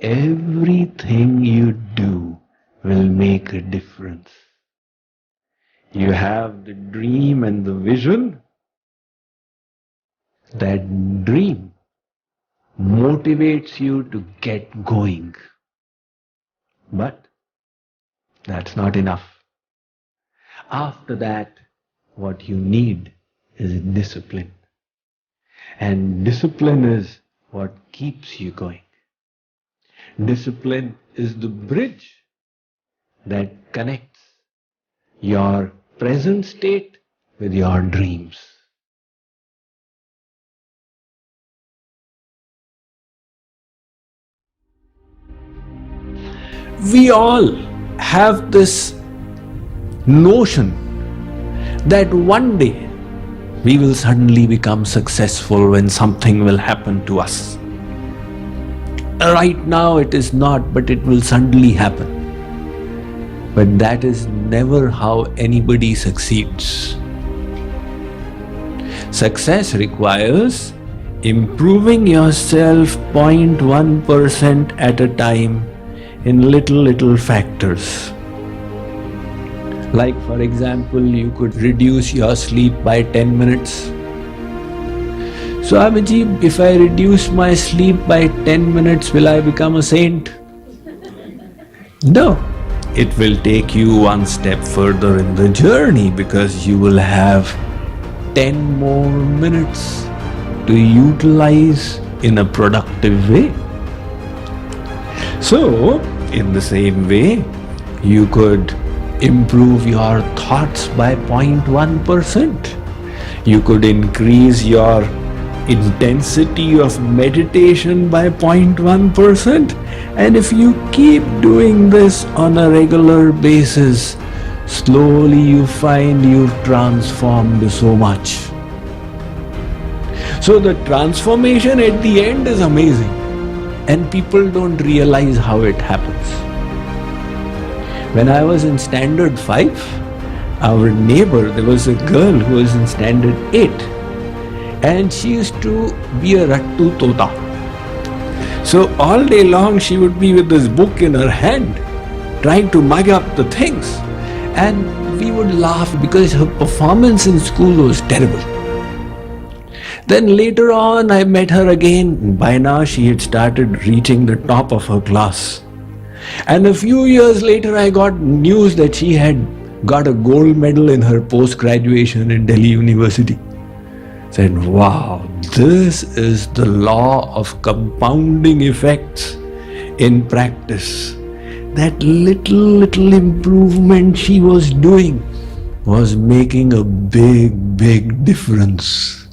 everything you do will make a difference. You have the dream and the vision. That dream motivates you to get going. But that's not enough. After that, what you need is discipline. And discipline is what keeps you going. Discipline is the bridge that connects your present state with your dreams. We all have this notion that one day we will suddenly become successful when something will happen to us. Right now it is not, but it will suddenly happen. But that is never how anybody succeeds. Success requires improving yourself 0.1% at a time in little factors. Like for example, you could reduce your sleep by 10 minutes. Swamiji, if I reduce my sleep by 10 minutes, will I become a saint? No. It will take you one step further in the journey because you will have 10 more minutes to utilize in a productive way. So, in the same way, you could improve your thoughts by 0.1%. You could increase your intensity of meditation by 0.1%. And if you keep doing this on a regular basis, slowly you find you've transformed so much. So the transformation at the end is amazing, and people don't realize how it happens. When I was in standard 5, our neighbor, there was a girl who was in standard 8, and she used to be a rattu tota. So all day long she would be with this book in her hand, trying to mug up the things. And we would laugh because her performance in school was terrible. Then later on I met her again. By now she had started reaching the top of her class. And a few years later I got news that she had got a gold medal in her post-graduation in Delhi University. Said, wow, this is the law of compounding effects in practice. That little improvement she was doing was making a big difference.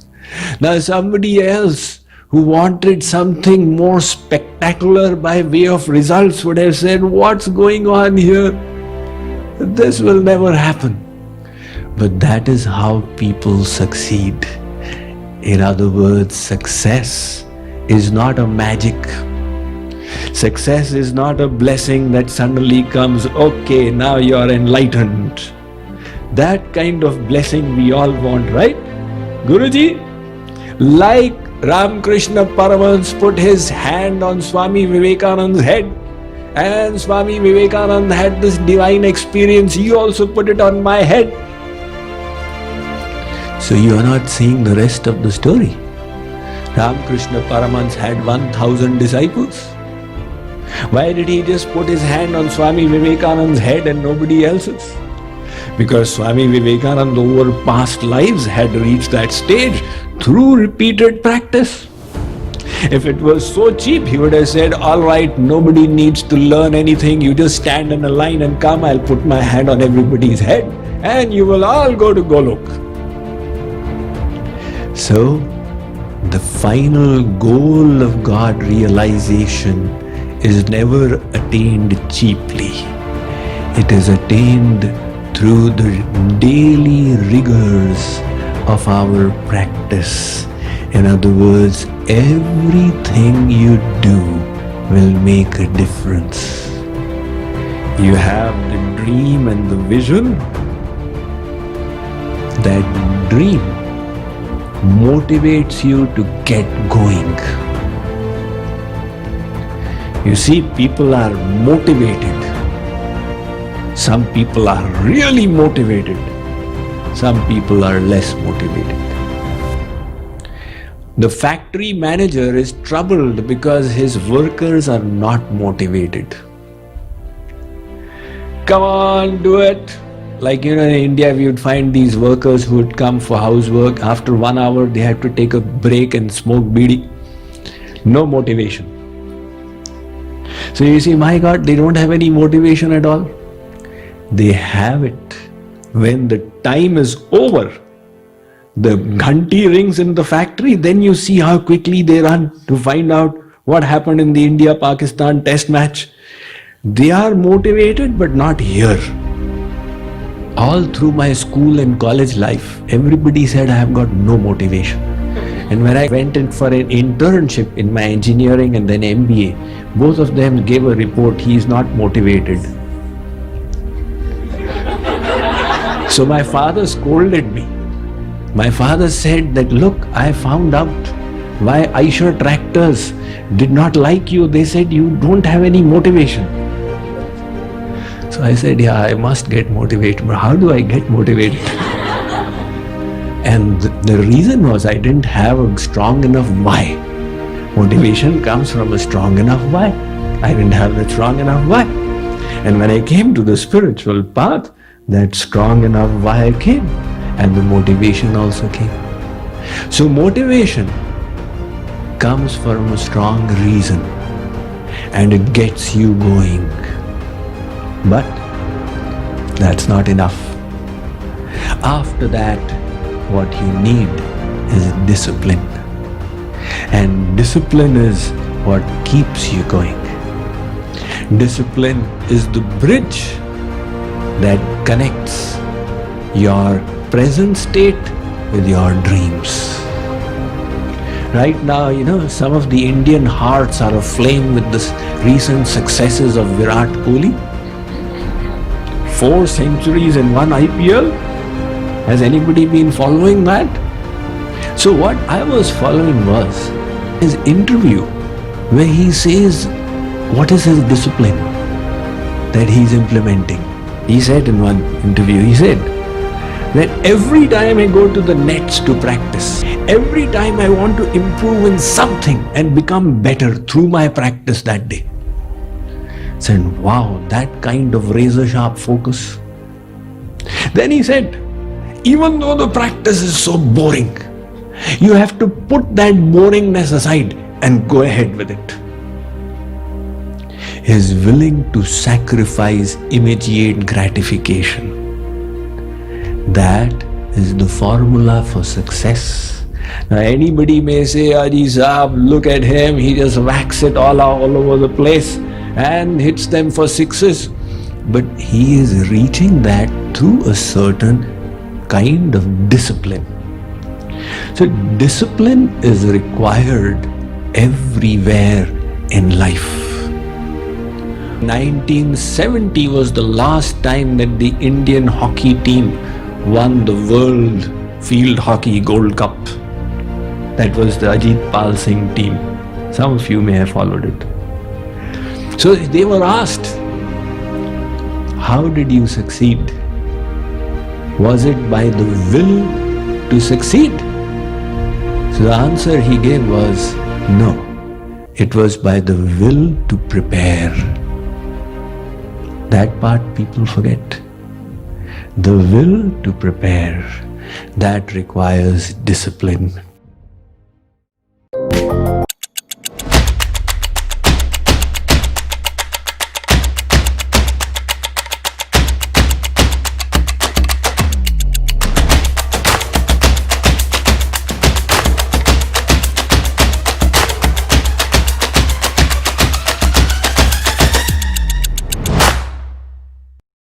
Now somebody else who wanted something more spectacular by way of results would have said, what's going on here? This will never happen. But that is how people succeed. In other words, success is not a magic. Success is not a blessing that suddenly comes, okay, now you're enlightened. That kind of blessing we all want, right? Guruji, like Ramakrishna Paramahansa put his hand on Swami Vivekananda's head, and Swami Vivekananda had this divine experience, he also put it on my head. So you are not seeing the rest of the story. Ramakrishna Paramahansa had 1,000 disciples. Why did he just put his hand on Swami Vivekananda's head and nobody else's? Because Swami Vivekananda over past lives had reached that stage through repeated practice. If it was so cheap, he would have said, all right, nobody needs to learn anything, you just stand in a line and come, I'll put my hand on everybody's head and you will all go to Golok. So, the final goal of God realization is never attained cheaply. It is attained through the daily rigors of our practice. In other words, everything you do will make a difference. You have the dream and the vision. That dream motivates you to get going. You see, people are motivated. Some people are really motivated. Some people are less motivated. The factory manager is troubled because his workers are not motivated. Come on, do it. Like, in India, we would find these workers who would come for housework. After 1 hour, they have to take a break and smoke bidi. No motivation. So you see, my God, they don't have any motivation at all. They have it when the time is over. The ghanti rings in the factory, then you see how quickly they run to find out what happened in the India-Pakistan test match. They are motivated, but not here. All through my school and college life, everybody said I have got no motivation. And when I went in for an internship in my engineering and then MBA, both of them gave a report, he is not motivated. So my father scolded me. My father said that, look, I found out why Eicher tractors did not like you. They said you don't have any motivation. So I said, yeah, I must get motivated. But how do I get motivated? And the reason was I didn't have a strong enough why. Motivation comes from a strong enough why. I didn't have that strong enough why. And when I came to the spiritual path, that strong enough why came. And the motivation also came. So motivation comes from a strong reason and it gets you going. But that's not enough. After that, what you need is discipline. And discipline is what keeps you going. Discipline is the bridge that connects your present state with your dreams. Right now, some of the Indian hearts are aflame with the recent successes of Virat Kohli. 4 centuries in 1 IPL. Has anybody been following that? So what I was following was his interview where he says what is his discipline that he's implementing. He said in one interview, he said that every time I go to the nets to practice, every time I want to improve in something and become better through my practice that day. Said, wow, that kind of razor sharp focus. Then he said, even though the practice is so boring, you have to put that boringness aside and go ahead with it. He is willing to sacrifice immediate gratification. That is the formula for success. Now anybody may say, Aji Saab, look at him, he just whacks it all over the place and hits them for sixes. But he is reaching that through a certain kind of discipline. So discipline is required everywhere in life. 1970 was the last time that the Indian hockey team won the World Field Hockey Gold Cup. That was the Ajit Pal Singh team. Some of you may have followed it. So they were asked, how did you succeed? Was it by the will to succeed? So the answer he gave was, no. It was by the will to prepare. That part people forget. The will to prepare, that requires discipline.